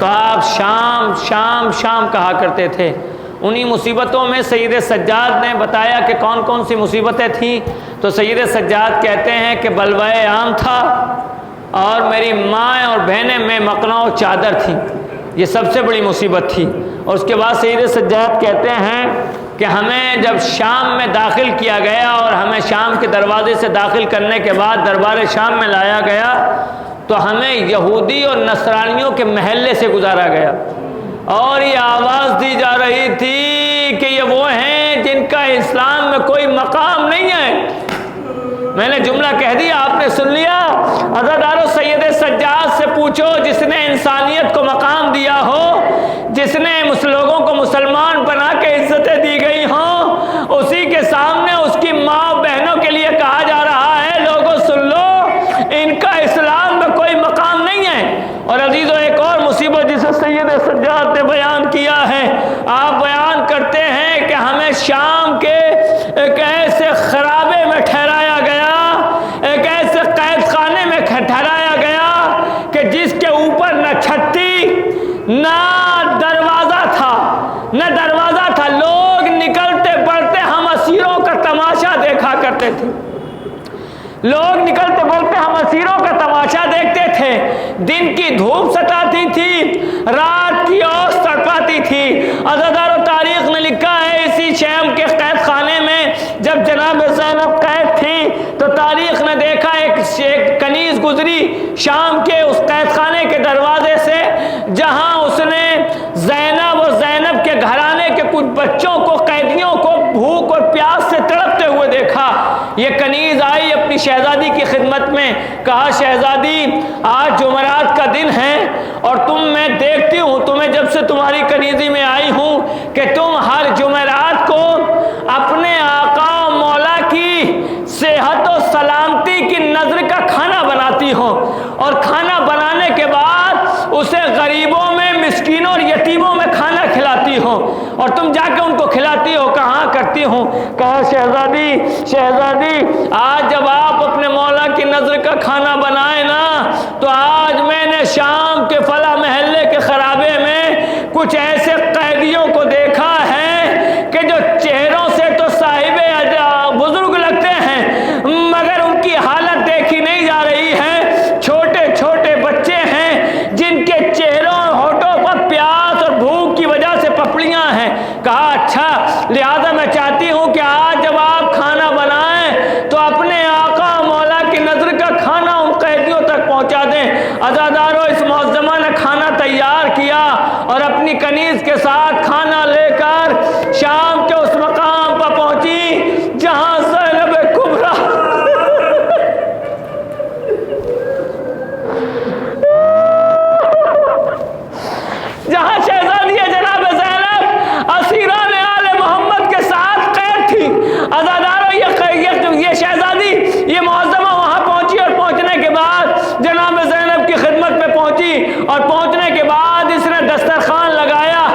کہا آپ شام شام شام کہا کرتے تھے۔ انہی مصیبتوں میں سید سجاد نے بتایا کہ کون کون سی مصیبتیں تھیں، تو سید سجاد کہتے ہیں کہ بلوائے عام تھا اور میری ماں اور بہنیں میں مقنع و چادر تھی، یہ سب سے بڑی مصیبت تھی۔ اور اس کے بعد سید سجاد کہتے ہیں کہ ہمیں جب شام میں داخل کیا گیا اور ہمیں شام کے دروازے سے داخل کرنے کے بعد دربار شام میں لایا گیا تو ہمیں یہودی اور نصرانیوں کے محلے سے گزارا گیا، اور یہ آواز دی جا رہی تھی کہ یہ وہ ہیں جن کا اسلام میں کوئی مقام نہیں ہے۔ میں نے جملہ کہہ دیا، آپ نے سن لیا۔ عزادارو، سید سجاد سے پوچھو جس نے انسانیت کو مقام دیا ہو، جس نے لوگوں کو مسلمان بنا کے عزتیں دی گئی ہوں، اسی کے سامنے اس کی ماں بہنوں کے لیے کہا جا رہا ہے لوگوں سن لو ان کا اسلام میں کوئی مقام نہیں ہے۔ اور عزیزو، ایک اور مصیبت جسے سید سجاد نے بیان کیا ہے، آپ بیان کرتے ہیں کہ ہمیں شام کے ایک ایسے خرابے میں ٹھہرایا گیا، ایک ایسے قید خانے میں ٹھہرایا گیا کہ جس کے اوپر نہ چھت تھی نہ دروازہ تھا، لوگ نکلتے بڑھتے ہم اسیروں کا تماشا دیکھا کرتے تھے، لوگ نکلتے بڑھتے ہم اسیروں کا تماشا دیکھتے تھے۔ دن کی دھوپ ستاتی تھی، رات کی اوس تڑپاتی تھی۔ عزادارو، تاریخ نے لکھا ہے اسی شام کے قید خانے میں جب جناب زینب قید تھی تو تاریخ نے دیکھا ایک کنیز گزری شام کے اس قید خانے کے دروازے سے، جہاں اس نے زینب اور زینب کے گھرانے کے کچھ بچوں کو، قیدیوں کو بھوک اور پیاس سے تڑپتے ہوئے دیکھا۔ یہ کنیز آئی اپنی شہزادی کی خدمت میں، کہا شہزادی آج جمعرات کا دن ہے اور میں دیکھتی ہوں تمہیں جب سے تمہاری کنیزی میں آئی ہوں کہ تم ہر جمعرات کو اپنے آقا و مولا کی صحت و سلامتی کی نظر کا کھانا بناتی ہو، اور کھانا بنانے کے بعد اسے غریبوں میں، مسکینوں اور یتیموں میں کھانا کھلاتی ہو، اور تم جا کے ان کو کھلاتی ہو، کہاں کرتی ہوں؟ کہا شہزادی آج جب آپ اپنے مولا کی نظر کا کھانا بنائے نا تو آج میں نے شام کے فلاں محلے کے خرابے میں کچھ ایسے قیدیوں کو دیکھا ہے کہ جو چہروں سے تو صاحب بزرگ لگتے ہیں مگر ان کی حالت دیکھی نہیں جا رہی ہے، چھوٹے چھوٹے بچے ہیں جن کے چہروں اور ہونٹوں پر پیاس اور بھوک کی وجہ سے پپڑیاں ہیں۔ کہا اچھا، لہذا میں چاہتی ہوں کہ آج جب آپ کھانا بنائیں تو اپنے آقا مولا کی نظر کا کھانا ان قیدیوں تک پہنچا دیں۔ عزادارو، اس معظمہ نے کھانا تیار کیا اور اپنی کنیز کے ساتھ کھانا لے کر شام کے اس مقام پر پہنچی جہاں زینب کبریٰ جہاں شہزادی جناب زینب اسیران آل محمد کے ساتھ قید تھی۔ عزادارو، یہ شہزادی، یہ معظمہ وہاں پہنچی اور پہنچنے کے بعد جناب زینب کی خدمت میں پہنچی، اور پہنچنے کے بعد اس نے دسترخوان لگایا،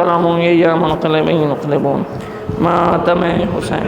لهم إياه منقلبين ينقلبون ماتم حسین